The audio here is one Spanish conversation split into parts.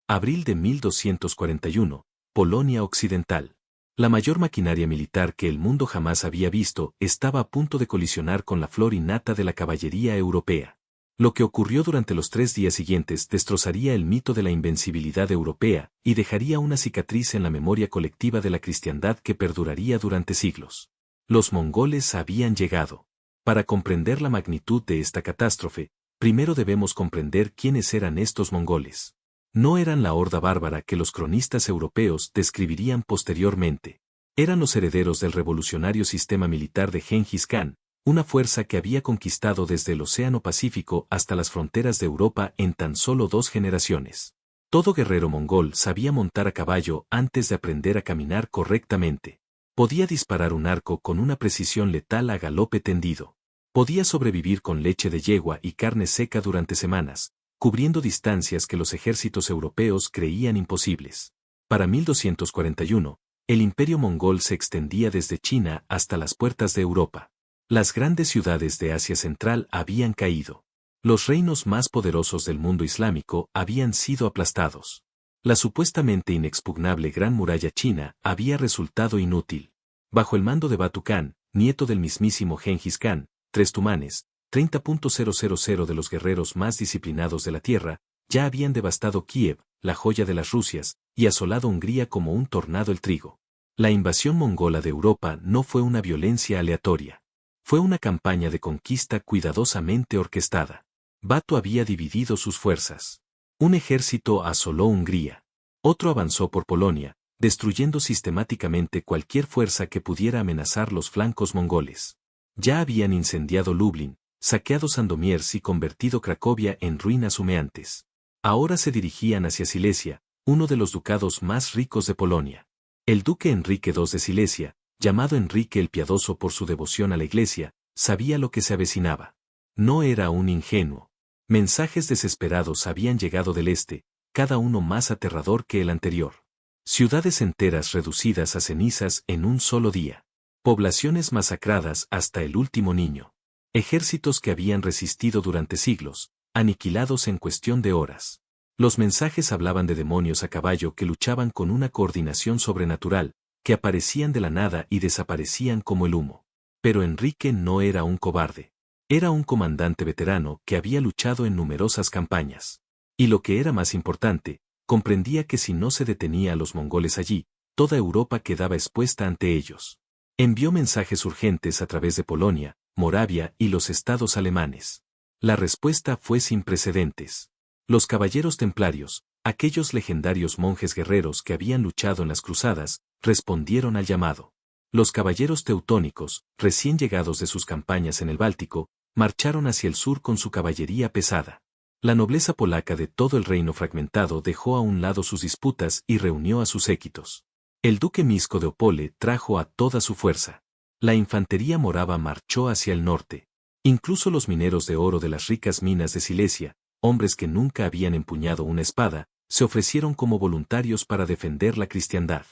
Abril de 1241, Polonia Occidental. La mayor maquinaria militar que el mundo jamás había visto estaba a punto de colisionar con la flor innata de la caballería europea. Lo que ocurrió durante los 3 días siguientes destrozaría el mito de la invencibilidad europea y dejaría una cicatriz en la memoria colectiva de la cristiandad que perduraría durante siglos. Los mongoles habían llegado. Para comprender la magnitud de esta catástrofe, primero debemos comprender quiénes eran estos mongoles. No eran la horda bárbara que los cronistas europeos describirían posteriormente. Eran los herederos del revolucionario sistema militar de Gengis Khan, una fuerza que había conquistado desde el Océano Pacífico hasta las fronteras de Europa en tan solo 2 generaciones. Todo guerrero mongol sabía montar a caballo antes de aprender a caminar correctamente. Podía disparar un arco con una precisión letal a galope tendido. Podía sobrevivir con leche de yegua y carne seca durante semanas, cubriendo distancias que los ejércitos europeos creían imposibles. Para 1241, el imperio mongol se extendía desde China hasta las puertas de Europa. Las grandes ciudades de Asia Central habían caído. Los reinos más poderosos del mundo islámico habían sido aplastados. La supuestamente inexpugnable Gran Muralla China había resultado inútil. Bajo el mando de Batu Khan, nieto del mismísimo Gengis Khan, 3 tumanes, 30.000 de los guerreros más disciplinados de la tierra, ya habían devastado Kiev, la joya de las Rusias, y asolado Hungría como un tornado el trigo. La invasión mongola de Europa no fue una violencia aleatoria. Fue una campaña de conquista cuidadosamente orquestada. Batu había dividido sus fuerzas. Un ejército asoló Hungría. Otro avanzó por Polonia, destruyendo sistemáticamente cualquier fuerza que pudiera amenazar los flancos mongoles. Ya habían incendiado Lublin, saqueado Sandomierz y convertido Cracovia en ruinas humeantes. Ahora se dirigían hacia Silesia, uno de los ducados más ricos de Polonia. El duque Enrique II de Silesia, llamado Enrique el Piadoso por su devoción a la Iglesia, sabía lo que se avecinaba. No era un ingenuo. Mensajes desesperados habían llegado del este, cada uno más aterrador que el anterior. Ciudades enteras reducidas a cenizas en un solo día. Poblaciones masacradas hasta el último niño. Ejércitos que habían resistido durante siglos, aniquilados en cuestión de horas. Los mensajes hablaban de demonios a caballo que luchaban con una coordinación sobrenatural, que aparecían de la nada y desaparecían como el humo. Pero Enrique no era un cobarde. Era un comandante veterano que había luchado en numerosas campañas. Y lo que era más importante, comprendía que si no se detenía a los mongoles allí, toda Europa quedaba expuesta ante ellos. Envió mensajes urgentes a través de Polonia, Moravia y los estados alemanes. La respuesta fue sin precedentes. Los caballeros templarios, aquellos legendarios monjes guerreros que habían luchado en las cruzadas, respondieron al llamado. Los caballeros teutónicos, recién llegados de sus campañas en el Báltico, marcharon hacia el sur con su caballería pesada. La nobleza polaca de todo el reino fragmentado dejó a un lado sus disputas y reunió a sus séquitos. El duque Misko de Opole trajo a toda su fuerza. La infantería morava marchó hacia el norte. Incluso los mineros de oro de las ricas minas de Silesia, hombres que nunca habían empuñado una espada, se ofrecieron como voluntarios para defender la cristiandad.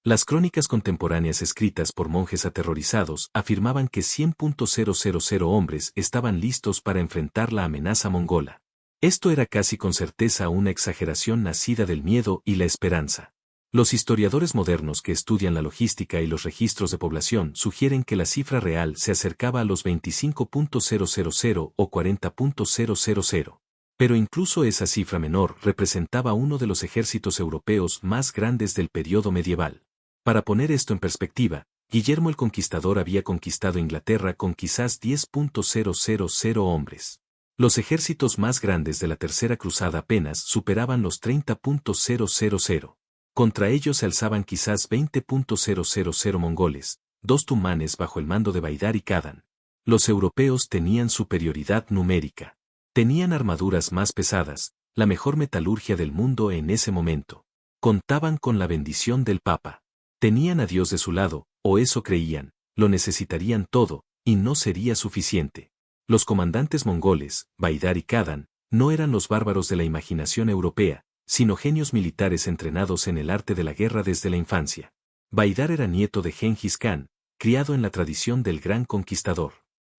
Las crónicas contemporáneas escritas por monjes aterrorizados afirmaban que 100.000 hombres estaban listos para enfrentar la amenaza mongola. Esto era casi con certeza una exageración nacida del miedo y la esperanza. Los historiadores modernos que estudian la logística y los registros de población sugieren que la cifra real se acercaba a los 25.000 o 40.000. Pero incluso esa cifra menor representaba uno de los ejércitos europeos más grandes del periodo medieval. Para poner esto en perspectiva, Guillermo el Conquistador había conquistado Inglaterra con quizás 10.000 hombres. Los ejércitos más grandes de la Tercera Cruzada apenas superaban los 30.000. Contra ellos se alzaban quizás 20.000 mongoles, 2 tumanes bajo el mando de Baidar y Khadan. Los europeos tenían superioridad numérica. Tenían armaduras más pesadas, la mejor metalurgia del mundo en ese momento. Contaban con la bendición del Papa. Tenían a Dios de su lado, o eso creían, lo necesitarían todo, y no sería suficiente. Los comandantes mongoles, Baidar y Khadan, no eran los bárbaros de la imaginación europea, sino genios militares entrenados en el arte de la guerra desde la infancia. Baidar era nieto de Gengis Khan, criado en la tradición del gran conquistador.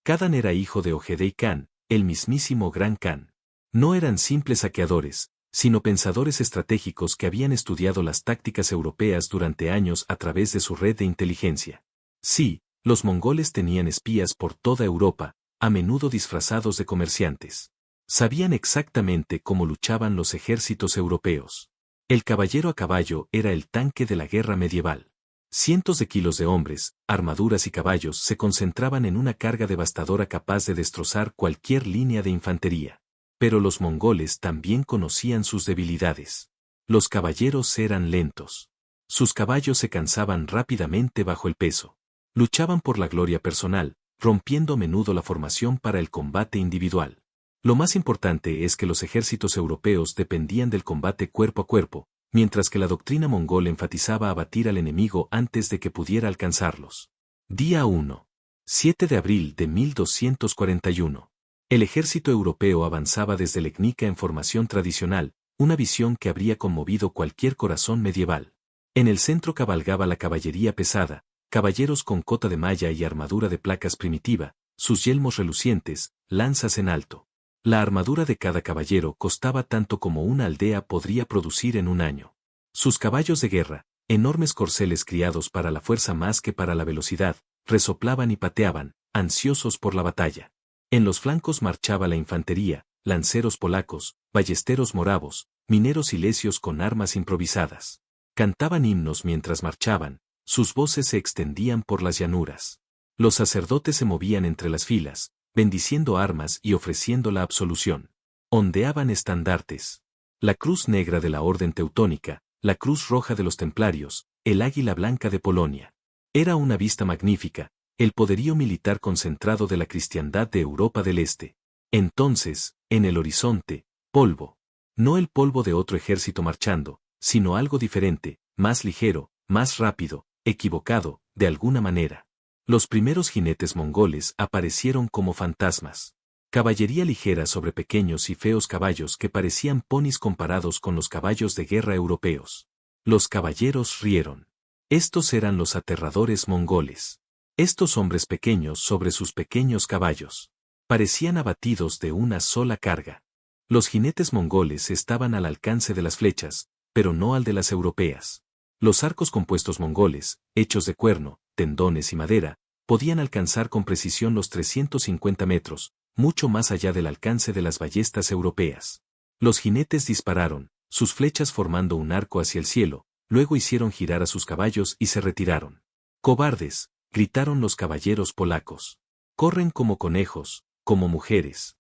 Khadan era hijo de Ogedei Khan, el mismísimo Gran Khan. No eran simples saqueadores, sino pensadores estratégicos que habían estudiado las tácticas europeas durante años a través de su red de inteligencia. Sí, los mongoles tenían espías por toda Europa, a menudo disfrazados de comerciantes. Sabían exactamente cómo luchaban los ejércitos europeos. El caballero a caballo era el tanque de la guerra medieval. Cientos de kilos de hombres, armaduras y caballos se concentraban en una carga devastadora capaz de destrozar cualquier línea de infantería. Pero los mongoles también conocían sus debilidades. Los caballeros eran lentos. Sus caballos se cansaban rápidamente bajo el peso. Luchaban por la gloria personal, rompiendo a menudo la formación para el combate individual. Lo más importante es que los ejércitos europeos dependían del combate cuerpo a cuerpo, mientras que la doctrina mongol enfatizaba abatir al enemigo antes de que pudiera alcanzarlos. Día 1. 7 de abril de 1241. El ejército europeo avanzaba desde Legnica en formación tradicional, una visión que habría conmovido cualquier corazón medieval. En el centro cabalgaba la caballería pesada, caballeros con cota de malla y armadura de placas primitiva, sus yelmos relucientes, lanzas en alto. La armadura de cada caballero costaba tanto como una aldea podría producir en un año. Sus caballos de guerra, enormes corceles criados para la fuerza más que para la velocidad, resoplaban y pateaban, ansiosos por la batalla. En los flancos marchaba la infantería, lanceros polacos, ballesteros moravos, mineros silesios con armas improvisadas. Cantaban himnos mientras marchaban, sus voces se extendían por las llanuras. Los sacerdotes se movían entre las filas, bendiciendo armas y ofreciendo la absolución. Ondeaban estandartes. La cruz negra de la Orden Teutónica, la cruz roja de los Templarios, el águila blanca de Polonia. Era una vista magnífica, el poderío militar concentrado de la cristiandad de Europa del Este. Entonces, en el horizonte, polvo. No el polvo de otro ejército marchando, sino algo diferente, más ligero, más rápido, equivocado, de alguna manera. Los primeros jinetes mongoles aparecieron como fantasmas. Caballería ligera sobre pequeños y feos caballos que parecían ponis comparados con los caballos de guerra europeos. Los caballeros rieron. Estos eran los aterradores mongoles. Estos hombres pequeños sobre sus pequeños caballos. Parecían abatidos de una sola carga. Los jinetes mongoles estaban al alcance de las flechas, pero no al de las europeas. Los arcos compuestos mongoles, hechos de cuerno, tendones y madera, podían alcanzar con precisión los 350 metros, mucho más allá del alcance de las ballestas europeas. Los jinetes dispararon, sus flechas formando un arco hacia el cielo, luego hicieron girar a sus caballos y se retiraron. ¡Cobardes!, gritaron los caballeros polacos. Corren como conejos, como mujeres.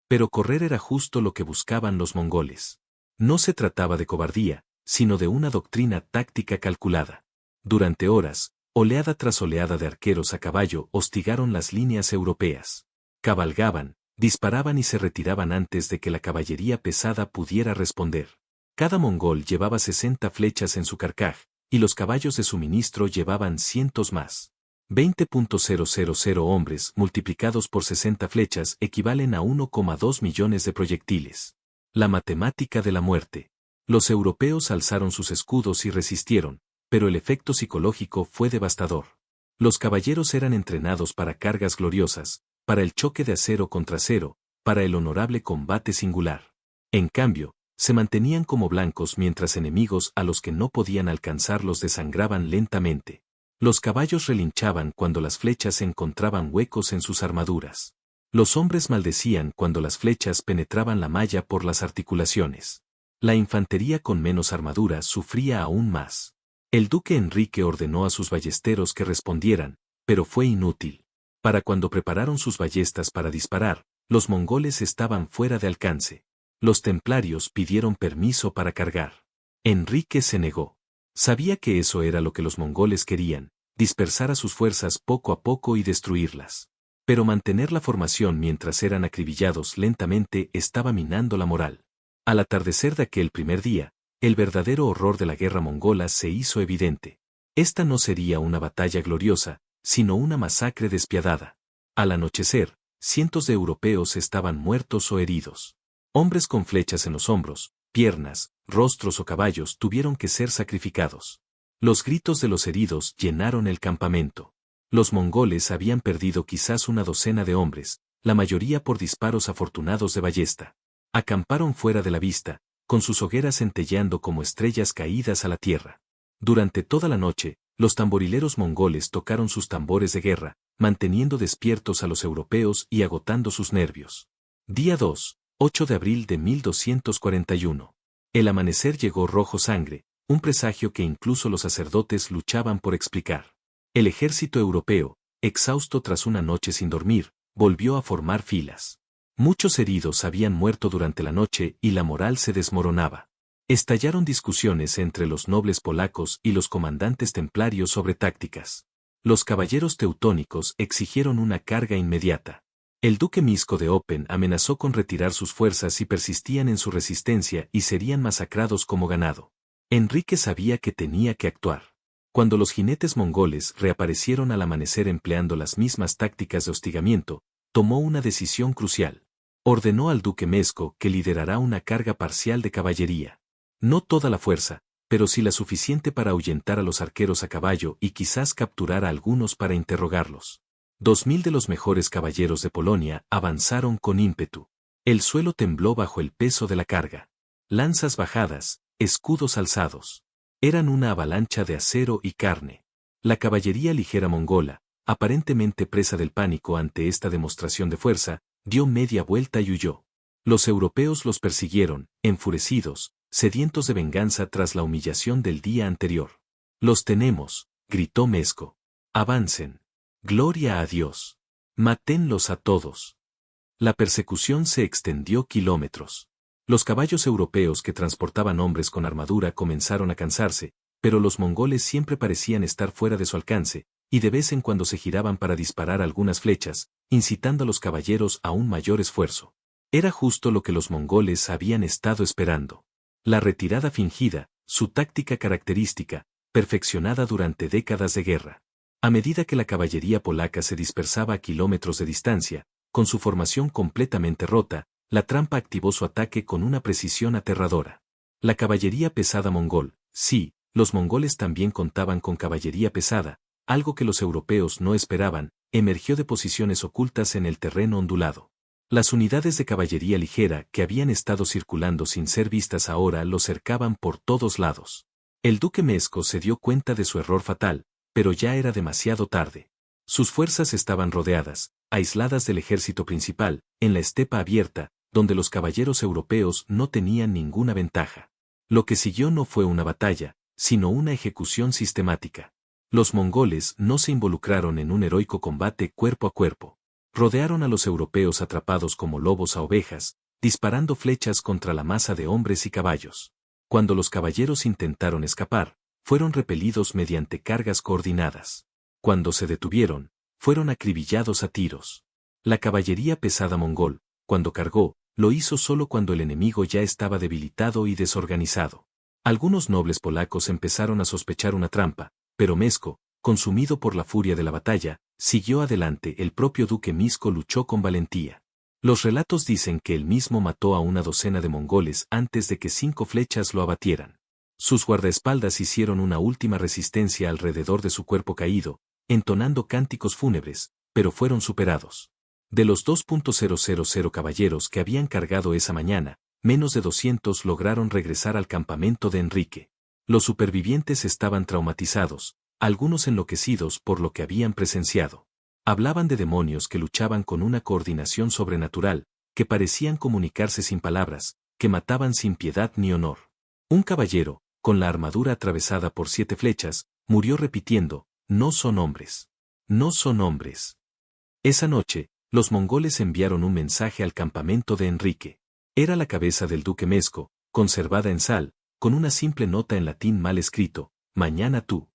Pero correr era justo lo que buscaban los mongoles. No se trataba de cobardía, sino de una doctrina táctica calculada. Durante horas, oleada tras oleada de arqueros a caballo hostigaron las líneas europeas. Cabalgaban, disparaban y se retiraban antes de que la caballería pesada pudiera responder. Cada mongol llevaba 60 flechas en su carcaj, y los caballos de suministro llevaban cientos más. 20.000 hombres multiplicados por 60 flechas equivalen a 1,2 millones de proyectiles. La matemática de la muerte. Los europeos alzaron sus escudos y resistieron, pero el efecto psicológico fue devastador. Los caballeros eran entrenados para cargas gloriosas, para el choque de acero contra acero, para el honorable combate singular. En cambio, se mantenían como blancos mientras enemigos a los que no podían alcanzar los desangraban lentamente. Los caballos relinchaban cuando las flechas encontraban huecos en sus armaduras. Los hombres maldecían cuando las flechas penetraban la malla por las articulaciones. La infantería con menos armadura sufría aún más. El duque Enrique ordenó a sus ballesteros que respondieran, pero fue inútil. Para cuando prepararon sus ballestas para disparar, los mongoles estaban fuera de alcance. Los templarios pidieron permiso para cargar. Enrique se negó. Sabía que eso era lo que los mongoles querían, dispersar a sus fuerzas poco a poco y destruirlas. Pero mantener la formación mientras eran acribillados lentamente estaba minando la moral. Al atardecer de aquel primer día, el verdadero horror de la guerra mongola se hizo evidente. Esta no sería una batalla gloriosa, sino una masacre despiadada. Al anochecer, cientos de europeos estaban muertos o heridos. Hombres con flechas en los hombros, piernas, rostros o caballos tuvieron que ser sacrificados. Los gritos de los heridos llenaron el campamento. Los mongoles habían perdido quizás una docena de hombres, la mayoría por disparos afortunados de ballesta. Acamparon fuera de la vista, con sus hogueras centelleando como estrellas caídas a la tierra. Durante toda la noche, los tamborileros mongoles tocaron sus tambores de guerra, manteniendo despiertos a los europeos y agotando sus nervios. Día 2, 8 de abril de 1241. El amanecer llegó rojo sangre, un presagio que incluso los sacerdotes luchaban por explicar. El ejército europeo, exhausto tras una noche sin dormir, volvió a formar filas. Muchos heridos habían muerto durante la noche y la moral se desmoronaba. Estallaron discusiones entre los nobles polacos y los comandantes templarios sobre tácticas. Los caballeros teutónicos exigieron una carga inmediata. El duque Misko de Open amenazó con retirar sus fuerzas si persistían en su resistencia y serían masacrados como ganado. Enrique sabía que tenía que actuar. Cuando los jinetes mongoles reaparecieron al amanecer empleando las mismas tácticas de hostigamiento, tomó una decisión crucial. Ordenó al duque Misko que liderará una carga parcial de caballería. No toda la fuerza, pero sí la suficiente para ahuyentar a los arqueros a caballo y quizás capturar a algunos para interrogarlos. 2000 de los mejores caballeros de Polonia avanzaron con ímpetu. El suelo tembló bajo el peso de la carga. Lanzas bajadas, escudos alzados. Eran una avalancha de acero y carne. La caballería ligera mongola, aparentemente presa del pánico ante esta demostración de fuerza, dio media vuelta y huyó. Los europeos los persiguieron, enfurecidos, sedientos de venganza tras la humillación del día anterior. «Los tenemos», gritó Misko. «Avancen. Gloria a Dios. Mátenlos a todos». La persecución se extendió kilómetros. Los caballos europeos que transportaban hombres con armadura comenzaron a cansarse, pero los mongoles siempre parecían estar fuera de su alcance, y de vez en cuando se giraban para disparar algunas flechas, incitando a los caballeros a un mayor esfuerzo. Era justo lo que los mongoles habían estado esperando. La retirada fingida, su táctica característica, perfeccionada durante décadas de guerra. A medida que la caballería polaca se dispersaba a kilómetros de distancia, con su formación completamente rota, la trampa activó su ataque con una precisión aterradora. La caballería pesada mongol, sí, los mongoles también contaban con caballería pesada, algo que los europeos no esperaban, emergió de posiciones ocultas en el terreno ondulado. Las unidades de caballería ligera que habían estado circulando sin ser vistas ahora lo cercaban por todos lados. El duque Misko se dio cuenta de su error fatal, pero ya era demasiado tarde. Sus fuerzas estaban rodeadas, aisladas del ejército principal, en la estepa abierta, donde los caballeros europeos no tenían ninguna ventaja. Lo que siguió no fue una batalla, sino una ejecución sistemática. Los mongoles no se involucraron en un heroico combate cuerpo a cuerpo. Rodearon a los europeos atrapados como lobos a ovejas, disparando flechas contra la masa de hombres y caballos. Cuando los caballeros intentaron escapar, fueron repelidos mediante cargas coordinadas. Cuando se detuvieron, fueron acribillados a tiros. La caballería pesada mongol, cuando cargó, lo hizo solo cuando el enemigo ya estaba debilitado y desorganizado. Algunos nobles polacos empezaron a sospechar una trampa, pero Misko, consumido por la furia de la batalla, siguió adelante. El propio duque Misko luchó con valentía. Los relatos dicen que él mismo mató a una docena de mongoles antes de que 5 flechas lo abatieran. Sus guardaespaldas hicieron una última resistencia alrededor de su cuerpo caído, entonando cánticos fúnebres, pero fueron superados. De los 2.000 caballeros que habían cargado esa mañana, menos de 200 lograron regresar al campamento de Enrique. Los supervivientes estaban traumatizados, algunos enloquecidos por lo que habían presenciado. Hablaban de demonios que luchaban con una coordinación sobrenatural, que parecían comunicarse sin palabras, que mataban sin piedad ni honor. Un caballero, con la armadura atravesada por 7 flechas, murió repitiendo: «No son hombres. No son hombres». Esa noche, los mongoles enviaron un mensaje al campamento de Enrique. Era la cabeza del duque Misko, conservada en sal, con una simple nota en latín mal escrito: «Mañana tú».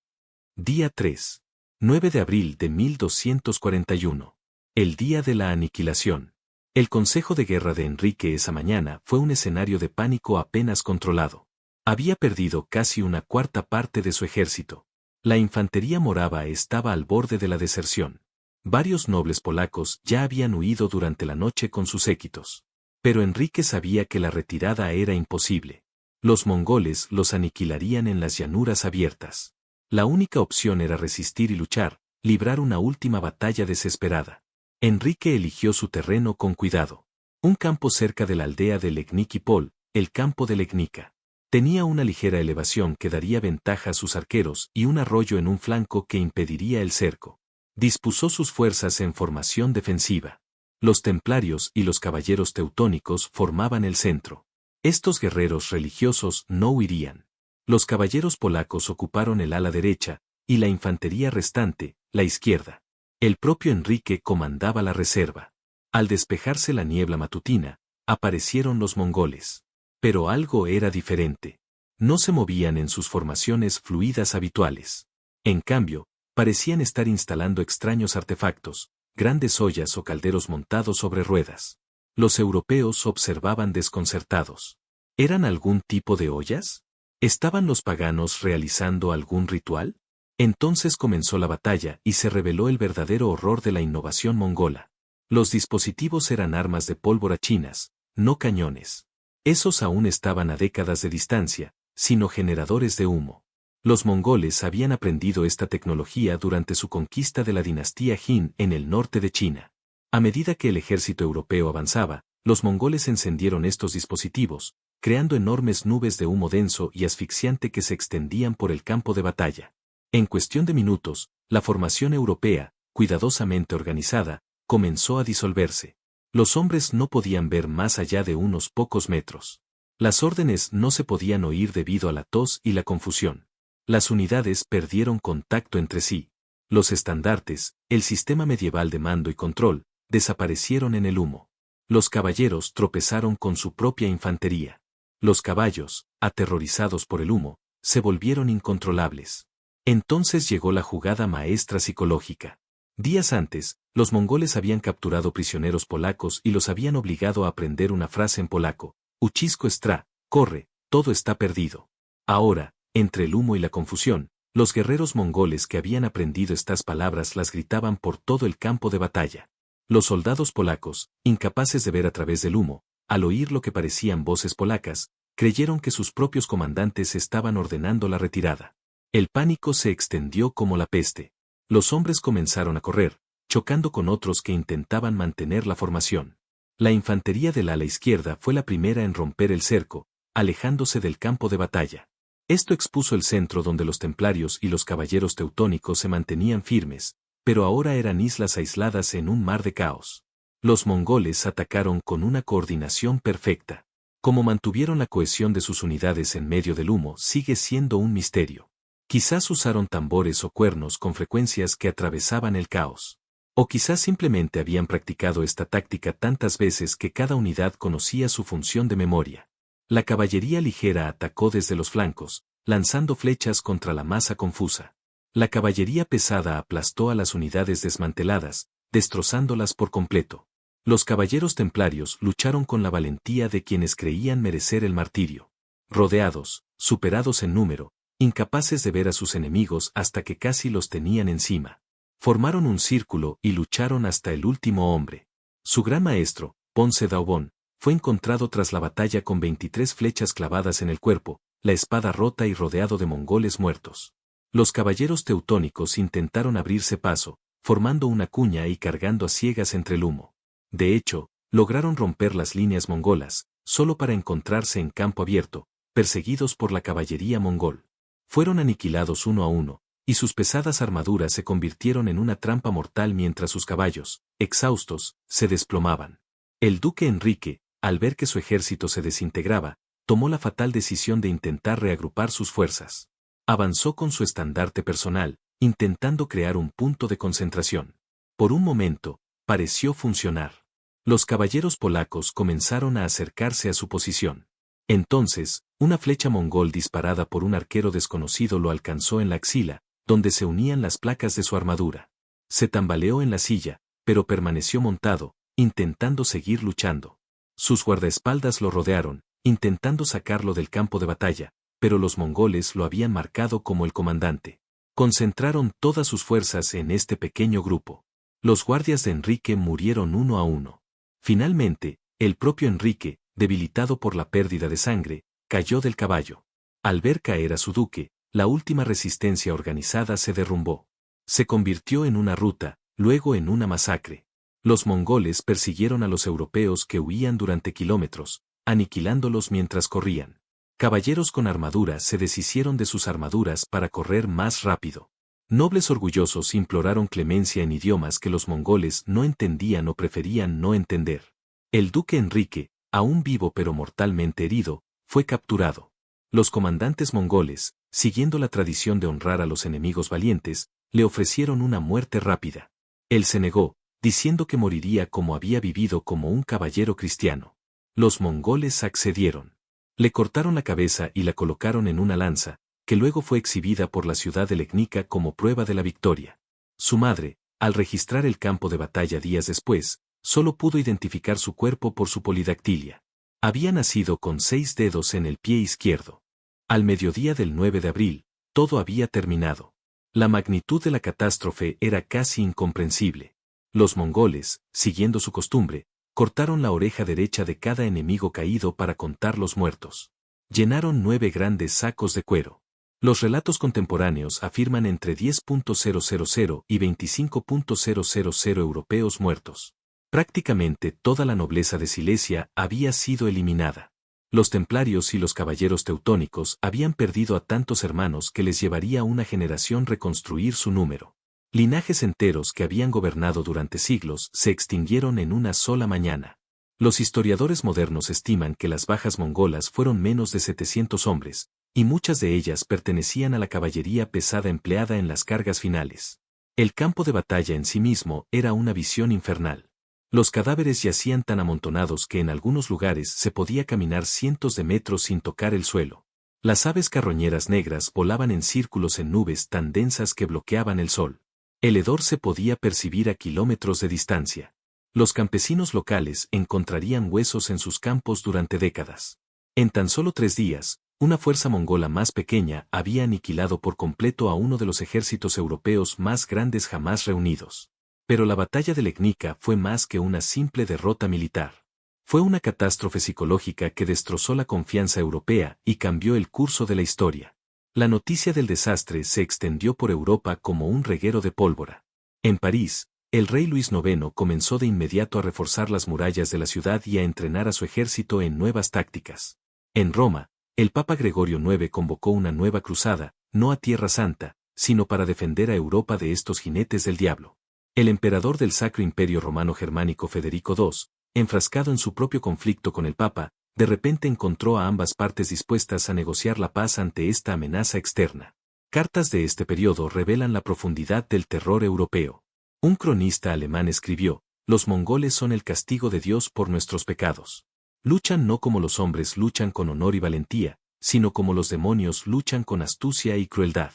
Día 3. 9 de abril de 1241. El día de la aniquilación. El consejo de guerra de Enrique esa mañana fue un escenario de pánico apenas controlado. Había perdido casi una cuarta parte de su ejército. La infantería morava estaba al borde de la deserción. Varios nobles polacos ya habían huido durante la noche con sus séquitos. Pero Enrique sabía que la retirada era imposible. Los mongoles los aniquilarían en las llanuras abiertas. La única opción era resistir y luchar, librar una última batalla desesperada. Enrique eligió su terreno con cuidado. Un campo cerca de la aldea de Legnicki Pol, el campo de Legnica. Tenía una ligera elevación que daría ventaja a sus arqueros y un arroyo en un flanco que impediría el cerco. Dispuso sus fuerzas en formación defensiva. Los templarios y los caballeros teutónicos formaban el centro. Estos guerreros religiosos no huirían. Los caballeros polacos ocuparon el ala derecha, y la infantería restante, la izquierda. El propio Enrique comandaba la reserva. Al despejarse la niebla matutina, aparecieron los mongoles. Pero algo era diferente. No se movían en sus formaciones fluidas habituales. En cambio, parecían estar instalando extraños artefactos, grandes ollas o calderos montados sobre ruedas. Los europeos observaban desconcertados. ¿Eran algún tipo de ollas? ¿Estaban los paganos realizando algún ritual? Entonces comenzó la batalla y se reveló el verdadero horror de la innovación mongola. Los dispositivos eran armas de pólvora chinas, no cañones. Esos aún estaban a décadas de distancia, sino generadores de humo. Los mongoles habían aprendido esta tecnología durante su conquista de la dinastía Jin en el norte de China. A medida que el ejército europeo avanzaba, los mongoles encendieron estos dispositivos, creando enormes nubes de humo denso y asfixiante que se extendían por el campo de batalla. En cuestión de minutos, la formación europea, cuidadosamente organizada, comenzó a disolverse. Los hombres no podían ver más allá de unos pocos metros. Las órdenes no se podían oír debido a la tos y la confusión. Las unidades perdieron contacto entre sí. Los estandartes, el sistema medieval de mando y control, desaparecieron en el humo. Los caballeros tropezaron con su propia infantería. Los caballos, aterrorizados por el humo, se volvieron incontrolables. Entonces llegó la jugada maestra psicológica. Días antes, los mongoles habían capturado prisioneros polacos y los habían obligado a aprender una frase en polaco: Ucisko stra, corre, todo está perdido. Ahora, entre el humo y la confusión, los guerreros mongoles que habían aprendido estas palabras las gritaban por todo el campo de batalla. Los soldados polacos, incapaces de ver a través del humo, al oír lo que parecían voces polacas, creyeron que sus propios comandantes estaban ordenando la retirada. El pánico se extendió como la peste. Los hombres comenzaron a correr, chocando con otros que intentaban mantener la formación. La infantería del ala izquierda fue la primera en romper el cerco, alejándose del campo de batalla. Esto expuso el centro donde los templarios y los caballeros teutónicos se mantenían firmes, pero ahora eran islas aisladas en un mar de caos. Los mongoles atacaron con una coordinación perfecta. Cómo mantuvieron la cohesión de sus unidades en medio del humo sigue siendo un misterio. Quizás usaron tambores o cuernos con frecuencias que atravesaban el caos. O quizás simplemente habían practicado esta táctica tantas veces que cada unidad conocía su función de memoria. La caballería ligera atacó desde los flancos, lanzando flechas contra la masa confusa. La caballería pesada aplastó a las unidades desmanteladas, destrozándolas por completo. Los caballeros templarios lucharon con la valentía de quienes creían merecer el martirio. Rodeados, superados en número, incapaces de ver a sus enemigos hasta que casi los tenían encima. Formaron un círculo y lucharon hasta el último hombre. Su gran maestro, Ponce d'Aubon, fue encontrado tras la batalla con 23 flechas clavadas en el cuerpo, la espada rota y rodeado de mongoles muertos. Los caballeros teutónicos intentaron abrirse paso, formando una cuña y cargando a ciegas entre el humo. De hecho, lograron romper las líneas mongolas, solo para encontrarse en campo abierto, perseguidos por la caballería mongol. Fueron aniquilados uno a uno, y sus pesadas armaduras se convirtieron en una trampa mortal mientras sus caballos, exhaustos, se desplomaban. El duque Enrique, al ver que su ejército se desintegraba, tomó la fatal decisión de intentar reagrupar sus fuerzas. Avanzó con su estandarte personal, intentando crear un punto de concentración. Por un momento, pareció funcionar. Los caballeros polacos comenzaron a acercarse a su posición. Entonces, una flecha mongol disparada por un arquero desconocido lo alcanzó en la axila, donde se unían las placas de su armadura. Se tambaleó en la silla, pero permaneció montado, intentando seguir luchando. Sus guardaespaldas lo rodearon, intentando sacarlo del campo de batalla, pero los mongoles lo habían marcado como el comandante. Concentraron todas sus fuerzas en este pequeño grupo. Los guardias de Enrique murieron uno a uno. Finalmente, el propio Enrique, debilitado por la pérdida de sangre, cayó del caballo. Al ver caer a su duque, la última resistencia organizada se derrumbó. Se convirtió en una ruta, luego en una masacre. Los mongoles persiguieron a los europeos que huían durante kilómetros, aniquilándolos mientras corrían. Caballeros con armadura se deshicieron de sus armaduras para correr más rápido. Nobles orgullosos imploraron clemencia en idiomas que los mongoles no entendían o preferían no entender. El duque Enrique, aún vivo pero mortalmente herido, fue capturado. Los comandantes mongoles, siguiendo la tradición de honrar a los enemigos valientes, le ofrecieron una muerte rápida. Él se negó, diciendo que moriría como había vivido como un caballero cristiano. Los mongoles accedieron. Le cortaron la cabeza y la colocaron en una lanza, que luego fue exhibida por la ciudad de Legnica como prueba de la victoria. Su madre, al registrar el campo de batalla días después, solo pudo identificar su cuerpo por su polidactilia. Había nacido con 6 dedos en el pie izquierdo. Al mediodía del 9 de abril, todo había terminado. La magnitud de la catástrofe era casi incomprensible. Los mongoles, siguiendo su costumbre, cortaron la oreja derecha de cada enemigo caído para contar los muertos. Llenaron 9 grandes sacos de cuero. Los relatos contemporáneos afirman entre 10.000 y 25.000 europeos muertos. Prácticamente toda la nobleza de Silesia había sido eliminada. Los templarios y los caballeros teutónicos habían perdido a tantos hermanos que les llevaría una generación reconstruir su número. Linajes enteros que habían gobernado durante siglos se extinguieron en una sola mañana. Los historiadores modernos estiman que las bajas mongolas fueron menos de 700 hombres, y muchas de ellas pertenecían a la caballería pesada empleada en las cargas finales. El campo de batalla en sí mismo era una visión infernal. Los cadáveres yacían tan amontonados que en algunos lugares se podía caminar cientos de metros sin tocar el suelo. Las aves carroñeras negras volaban en círculos en nubes tan densas que bloqueaban el sol. El hedor se podía percibir a kilómetros de distancia. Los campesinos locales encontrarían huesos en sus campos durante décadas. En tan solo 3 días, una fuerza mongola más pequeña había aniquilado por completo a uno de los ejércitos europeos más grandes jamás reunidos. Pero la batalla de Legnica fue más que una simple derrota militar. Fue una catástrofe psicológica que destrozó la confianza europea y cambió el curso de la historia. La noticia del desastre se extendió por Europa como un reguero de pólvora. En París, el rey Luis IX comenzó de inmediato a reforzar las murallas de la ciudad y a entrenar a su ejército en nuevas tácticas. En Roma, el Papa Gregorio IX convocó una nueva cruzada, no a Tierra Santa, sino para defender a Europa de estos jinetes del diablo. El emperador del Sacro Imperio Romano Germánico Federico II, enfrascado en su propio conflicto con el Papa, de repente encontró a ambas partes dispuestas a negociar la paz ante esta amenaza externa. Cartas de este periodo revelan la profundidad del terror europeo. Un cronista alemán escribió: «Los mongoles son el castigo de Dios por nuestros pecados. Luchan no como los hombres luchan con honor y valentía, sino como los demonios luchan con astucia y crueldad.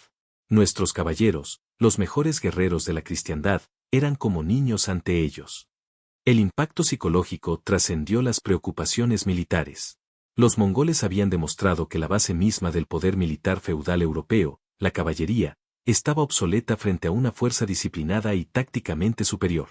Nuestros caballeros, los mejores guerreros de la cristiandad, eran como niños ante ellos». El impacto psicológico trascendió las preocupaciones militares. Los mongoles habían demostrado que la base misma del poder militar feudal europeo, la caballería, estaba obsoleta frente a una fuerza disciplinada y tácticamente superior.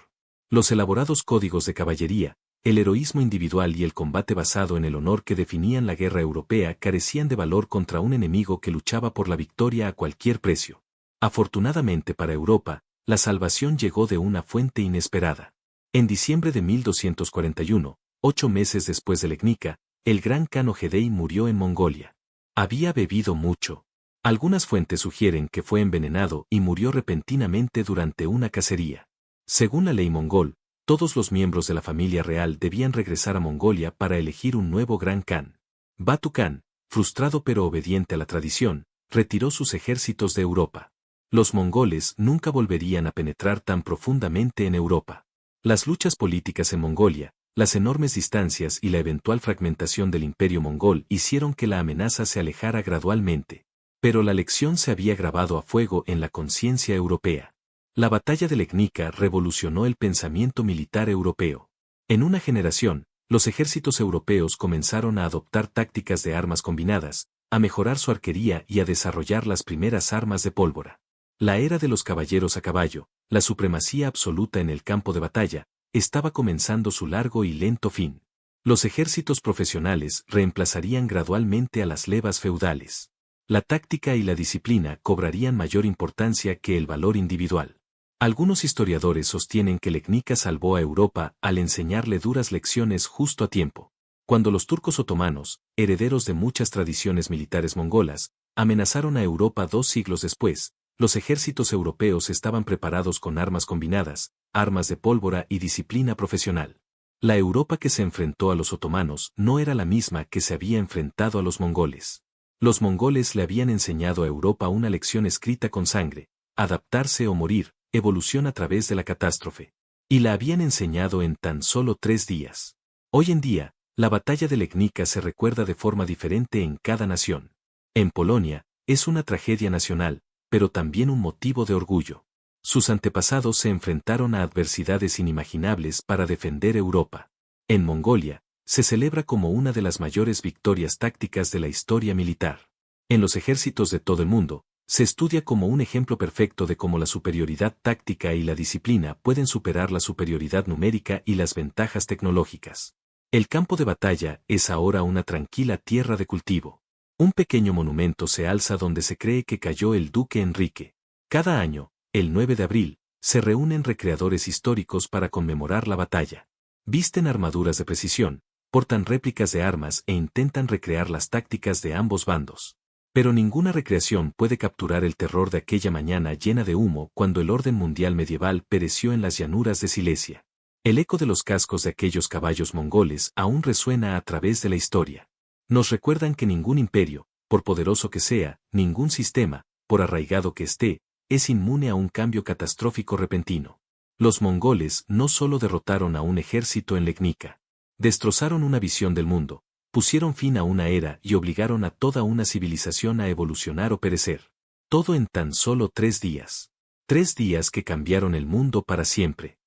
Los elaborados códigos de caballería, el heroísmo individual y el combate basado en el honor que definían la guerra europea carecían de valor contra un enemigo que luchaba por la victoria a cualquier precio. Afortunadamente para Europa, la salvación llegó de una fuente inesperada. En diciembre de 1241, 8 meses después de Legnica, el gran Khan Ogedei murió en Mongolia. Había bebido mucho. Algunas fuentes sugieren que fue envenenado y murió repentinamente durante una cacería. Según la ley mongol, todos los miembros de la familia real debían regresar a Mongolia para elegir un nuevo gran Khan. Batu Khan, frustrado pero obediente a la tradición, retiró sus ejércitos de Europa. Los mongoles nunca volverían a penetrar tan profundamente en Europa. Las luchas políticas en Mongolia, las enormes distancias y la eventual fragmentación del imperio mongol hicieron que la amenaza se alejara gradualmente. Pero la lección se había grabado a fuego en la conciencia europea. La batalla de Legnica revolucionó el pensamiento militar europeo. En una generación, los ejércitos europeos comenzaron a adoptar tácticas de armas combinadas, a mejorar su arquería y a desarrollar las primeras armas de pólvora. La era de los caballeros a caballo, la supremacía absoluta en el campo de batalla, estaba comenzando su largo y lento fin. Los ejércitos profesionales reemplazarían gradualmente a las levas feudales. La táctica y la disciplina cobrarían mayor importancia que el valor individual. Algunos historiadores sostienen que Legnica salvó a Europa al enseñarle duras lecciones justo a tiempo. Cuando los turcos otomanos, herederos de muchas tradiciones militares mongolas, amenazaron a Europa 2 siglos después, los ejércitos europeos estaban preparados con armas combinadas, armas de pólvora y disciplina profesional. La Europa que se enfrentó a los otomanos no era la misma que se había enfrentado a los mongoles. Los mongoles le habían enseñado a Europa una lección escrita con sangre: adaptarse o morir, evolución a través de la catástrofe. Y la habían enseñado en tan solo 3 días. Hoy en día, la batalla de Legnica se recuerda de forma diferente en cada nación. En Polonia, es una tragedia nacional, pero también un motivo de orgullo. Sus antepasados se enfrentaron a adversidades inimaginables para defender Europa. En Mongolia, se celebra como una de las mayores victorias tácticas de la historia militar. En los ejércitos de todo el mundo, se estudia como un ejemplo perfecto de cómo la superioridad táctica y la disciplina pueden superar la superioridad numérica y las ventajas tecnológicas. El campo de batalla es ahora una tranquila tierra de cultivo. Un pequeño monumento se alza donde se cree que cayó el duque Enrique. Cada año, el 9 de abril, se reúnen recreadores históricos para conmemorar la batalla. Visten armaduras de precisión, portan réplicas de armas e intentan recrear las tácticas de ambos bandos. Pero ninguna recreación puede capturar el terror de aquella mañana llena de humo cuando el orden mundial medieval pereció en las llanuras de Silesia. El eco de los cascos de aquellos caballos mongoles aún resuena a través de la historia. Nos recuerdan que ningún imperio, por poderoso que sea, ningún sistema, por arraigado que esté, es inmune a un cambio catastrófico repentino. Los mongoles no solo derrotaron a un ejército en Legnica, destrozaron una visión del mundo, pusieron fin a una era y obligaron a toda una civilización a evolucionar o perecer. Todo en tan solo 3 días. 3 días que cambiaron el mundo para siempre.